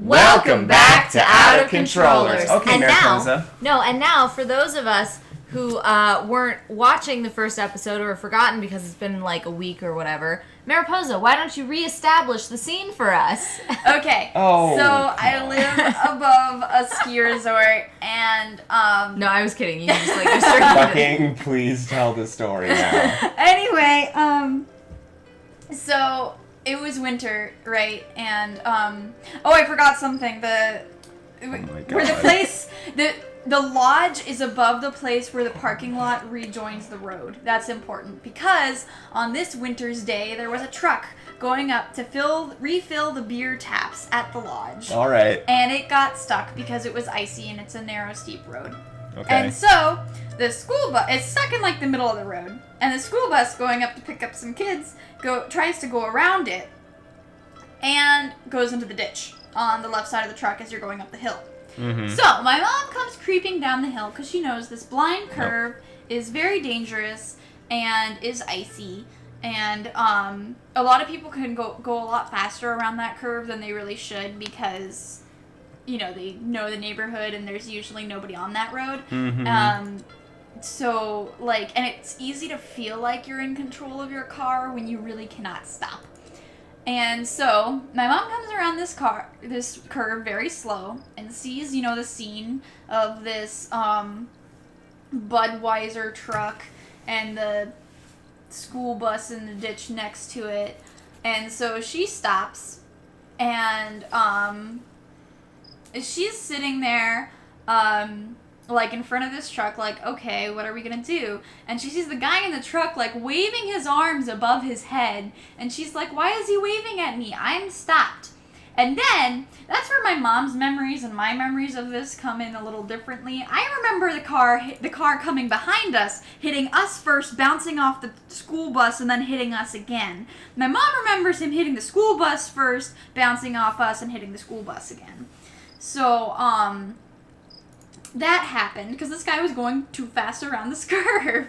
Welcome back to Out of Controllers. Okay, and Mariposa. now, for those of us who weren't watching the first episode or forgotten because it's been like a week or whatever, Mariposa, why don't you reestablish the scene for us? Okay. I live above a ski resort, and No, I was kidding. You just like Fucking please tell the story now. Anyway, so it was winter, right? And I forgot something. Oh my God. Where the place the lodge is above the place where the parking lot rejoins the road. That's important because on this winter's day there was a truck going up to refill the beer taps at the lodge. All right. And it got stuck because it was icy and it's a narrow, steep road. Okay. And so the school bus is stuck in like the middle of the road, and the school bus going up to pick up some kids tries to go around it and goes into the ditch on the left side of the truck as you're going up the hill. Mm-hmm. So my mom comes creeping down the hill because she knows this blind curve is very dangerous and is icy, and a lot of people can go a lot faster around that curve than they really should because they know the neighborhood and there's usually nobody on that road. Mm-hmm. So and it's easy to feel like you're in control of your car when you really cannot stop. And so my mom comes around this curve very slow and sees, the scene of this Budweiser truck and the school bus in the ditch next to it. And so she stops, and she's sitting there in front of this truck, okay, what are we gonna do? And she sees the guy in the truck, waving his arms above his head. And she's like, why is he waving at me? I'm stopped. And then, that's where my mom's memories and my memories of this come in a little differently. I remember the car coming behind us, hitting us first, bouncing off the school bus, and then hitting us again. My mom remembers him hitting the school bus first, bouncing off us, and hitting the school bus again. So, that happened because this guy was going too fast around this curve,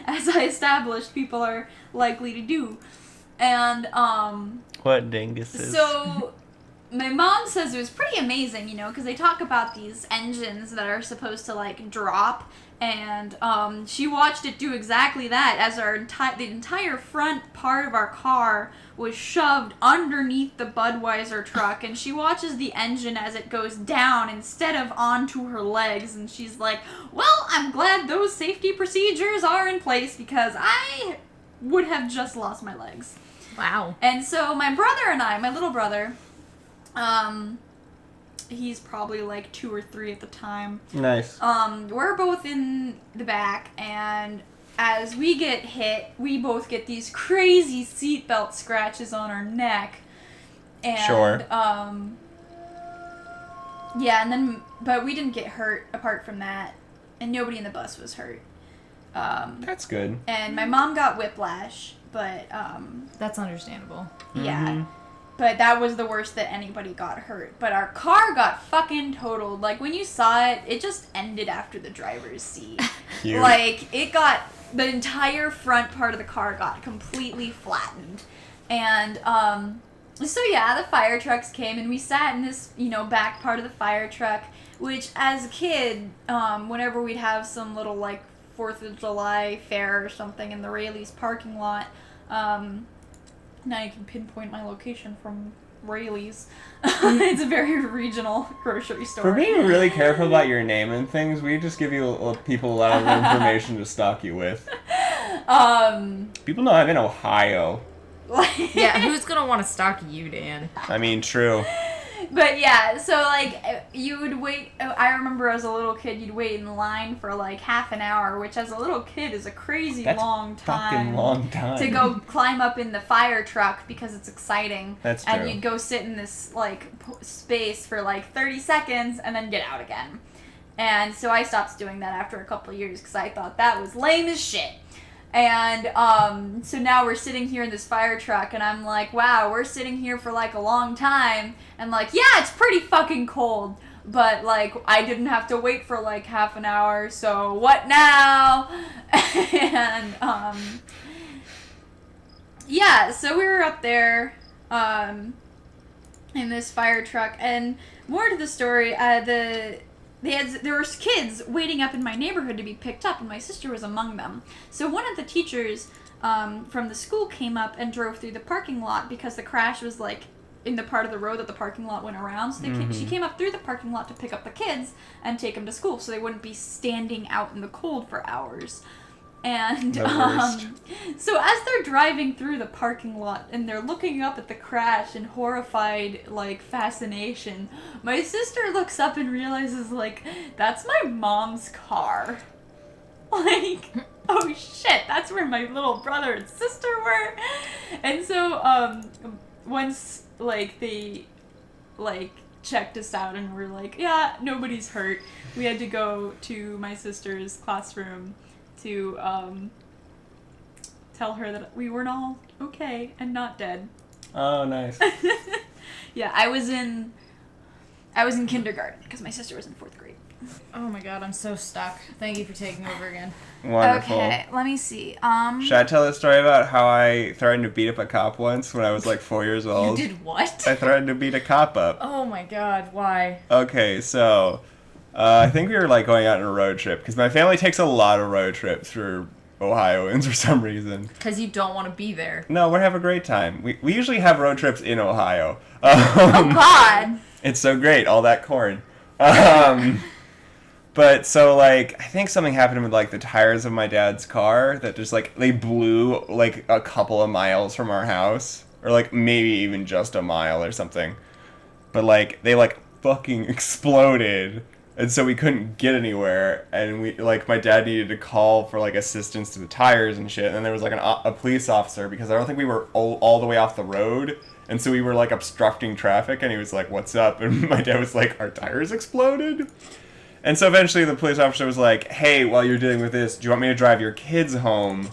as I established people are likely to do. And What dinguses? so my mom says it was pretty amazing, because they talk about these engines that are supposed to drop, and she watched it do exactly that as the entire front part of our car was shoved underneath the Budweiser truck, and she watches the engine as it goes down instead of onto her legs, and she's like, well, I'm glad those safety procedures are in place because I would have just lost my legs. Wow. And so my brother and I, my little brother, he's probably 2 or 3 at the time. Nice. We're both in the back, and as we get hit, we both get these crazy seatbelt scratches on our neck. And, Sure. but we didn't get hurt apart from that, and nobody in the bus was hurt. That's good. And my mom got whiplash, but, That's understandable. yeah. Mm-hmm. But that was the worst that anybody got hurt. But our car got fucking totaled. When you saw it, it just ended after the driver's seat. Cute. The entire front part of the car got completely flattened. And, so yeah, the fire trucks came, and we sat in this, back part of the fire truck, which as a kid, whenever we'd have some little, 4th of July fair or something in the Rayleigh's parking lot, now you can pinpoint my location from Rayleigh's. It's a very regional grocery store. For being really careful about your name and things, we just give you people a lot of information to stalk you with. People know I'm in Ohio. Yeah, who's gonna want to stalk you, Dan? I mean, true. But yeah, so you would wait. I remember as a little kid, you'd wait in line for half an hour, which as a little kid is a crazy long time. Fucking long time. To go climb up in the fire truck because it's exciting. That's true. And you'd go sit in this space for 30 seconds and then get out again. And so I stopped doing that after a couple of years because I thought that was lame as shit. And so now we're sitting here in this fire truck, and I'm like, wow, we're sitting here for a long time, and yeah, it's pretty fucking cold, but I didn't have to wait for half an hour, so what now? And yeah, so we were up there, in this fire truck. And more to the story, there were kids waiting up in my neighborhood to be picked up, and my sister was among them. So one of the teachers from the school came up and drove through the parking lot because the crash was like in the part of the road that the parking lot went around. So she came up through the parking lot to pick up the kids and take them to school so they wouldn't be standing out in the cold for hours. And so as they're driving through the parking lot and they're looking up at the crash in horrified like fascination, my sister looks up and realizes like, that's my mom's car. Like, oh shit, that's where my little brother and sister were. And so once like they like checked us out and were like, yeah, nobody's hurt, we had to go to my sister's classroom to tell her that we were all okay and not dead. Oh, nice. Yeah, I was in kindergarten because my sister was in 4th grade. Oh my god, I'm so stuck. Thank you for taking over again. Wonderful. Okay, let me see. Should I tell the story about how I threatened to beat up a cop once when I was like 4 years old? You did what? I threatened to beat a cop up. Oh my god, why? Okay, so I think we were like going out on a road trip because my family takes a lot of road trips for Ohioans for some reason. Because you don't want to be there. No, we have a great time. We usually have road trips in Ohio. Oh god! It's so great, all that corn. But so like I think something happened with like the tires of my dad's car that just like they blew like a couple of miles from our house, or like maybe even just a mile or something. But like they like fucking exploded, and so we couldn't get anywhere, and we like my dad needed to call for like assistance to the tires and shit. And then there was like a police officer because I don't think we were all the way off the road. And so we were like obstructing traffic, and he was like, "What's up?" And my dad was like, "Our tires exploded?" And so eventually the police officer was like, "Hey, while you're dealing with this, do you want me to drive your kids home?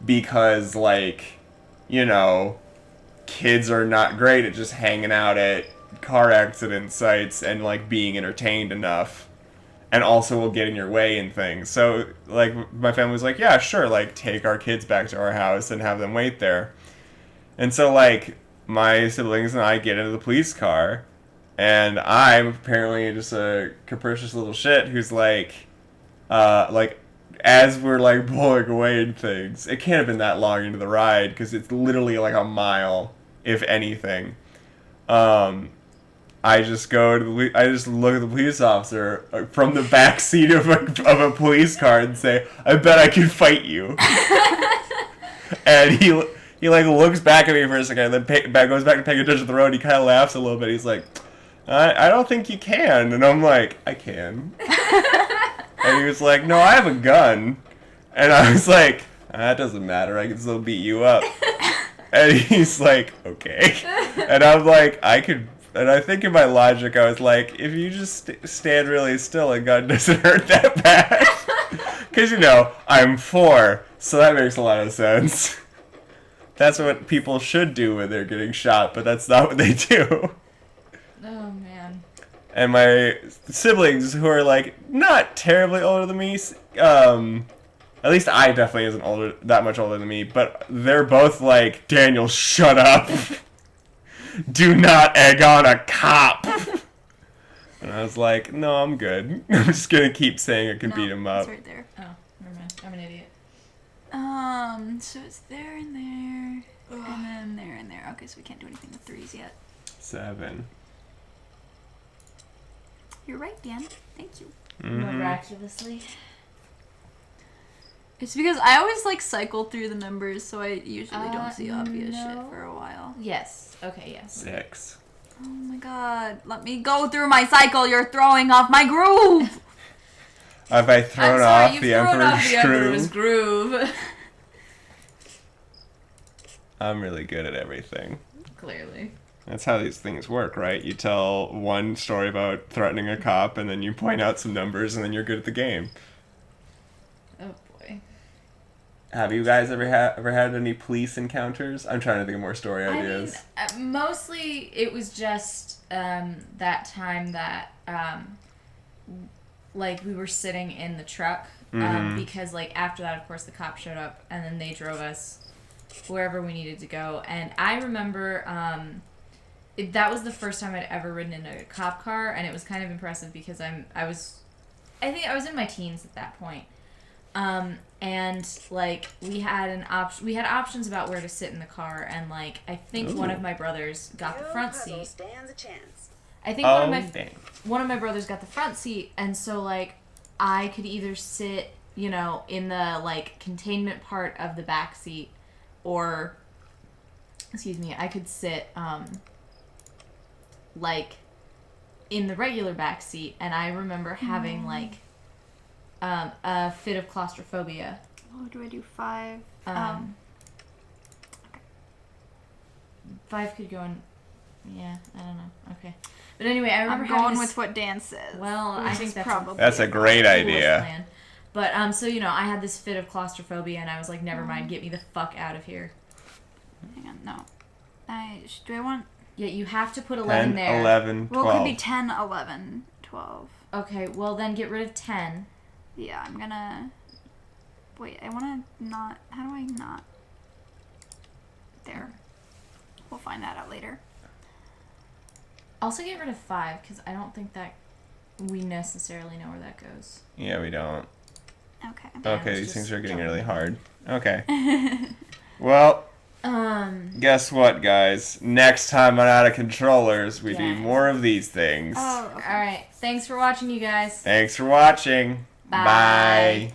Because, like, you know, kids are not great at just hanging out at car accident sites and, like, being entertained enough. And also will get in your way and things." So, like, my family was like, "Yeah, sure, like, take our kids back to our house and have them wait there." And so, like, my siblings and I get into the police car. And I'm apparently just a capricious little shit who's like, as we're like pulling away and things, it can't have been that long into the ride because it's literally like a mile, if anything. I just I just look at the police officer from the back seat of a police car and say, "I bet I could fight you." And he like looks back at me for a second, and then goes back to paying attention to the road. He kind of laughs a little bit. He's like, I don't think you can. And I'm like, "I can." And he was like, "No, I have a gun." And I was like, "That doesn't matter. I can still beat you up." And he's like, "Okay." And I'm like, "I could." And I think in my logic, I was like, if you just stand really still, a gun doesn't hurt that bad. Because, you know, I'm 4, so that makes a lot of sense. That's what people should do when they're getting shot, but that's not what they do. Oh, man. And my siblings, who are, like, not terribly older than me, at least I definitely isn't that much older than me, but they're both like, "Daniel, shut up. Do not egg on a cop." And I was like, "No, I'm good. I'm just going to keep saying I can beat him up." It's right there. Oh, never mind. I'm an idiot. So it's there and there, and then there and there. Okay, so we can't do anything with 3s yet. 7. You're right, Dan. Thank you. Miraculously. It's because I always like cycle through the numbers, so I usually don't see obvious shit for a while. Yes. Okay, yes. 6. Oh my god. Let me go through my cycle. You're throwing off my groove. Have I thrown off the Emperor's groove? I'm really good at everything. Clearly. That's how these things work, right? You tell one story about threatening a cop, and then you point out some numbers, and then you're good at the game. Oh boy. Have you guys ever had any police encounters? I'm trying to think of more story ideas. I mean, mostly it was just that time that like we were sitting in the truck because like after that, of course, the cops showed up, and then they drove us wherever we needed to go. And I remember that was the first time I'd ever ridden in a cop car, and it was kind of impressive because I think I was in my teens at that point. And like we had options about where to sit in the car, and like I think one of my brothers got the front seat. Stands a chance. I think one of my brothers got the front seat, and so like I could either sit, you know, in the like containment part of the back seat, or I could sit like in the regular back seat, and I remember having like a fit of claustrophobia. Oh, do I do 5? Okay. 5 could go in. Yeah, I don't know. Okay, but anyway, I remember I'm going having with what Dan says. Well, I think that's a great idea. Plan. But so you know, I had this fit of claustrophobia, and I was like, never mind, get me the fuck out of here. Hang on, no. Do I want? Yeah, you have to put 11 10, there. 11, 12. Well, it could be 10, 11, 12. Okay, well then get rid of 10. Yeah, I'm gonna. Wait, I wanna not. How do I not? There. We'll find that out later. Also get rid of 5, because I don't think that we necessarily know where that goes. Yeah, we don't. Okay. Okay, these things are getting really hard. Okay. Well, guess what, guys? Next time on Out of Controllers, we do more of these things. Oh, okay. Alright, thanks for watching, you guys. Thanks for watching. Bye. Bye.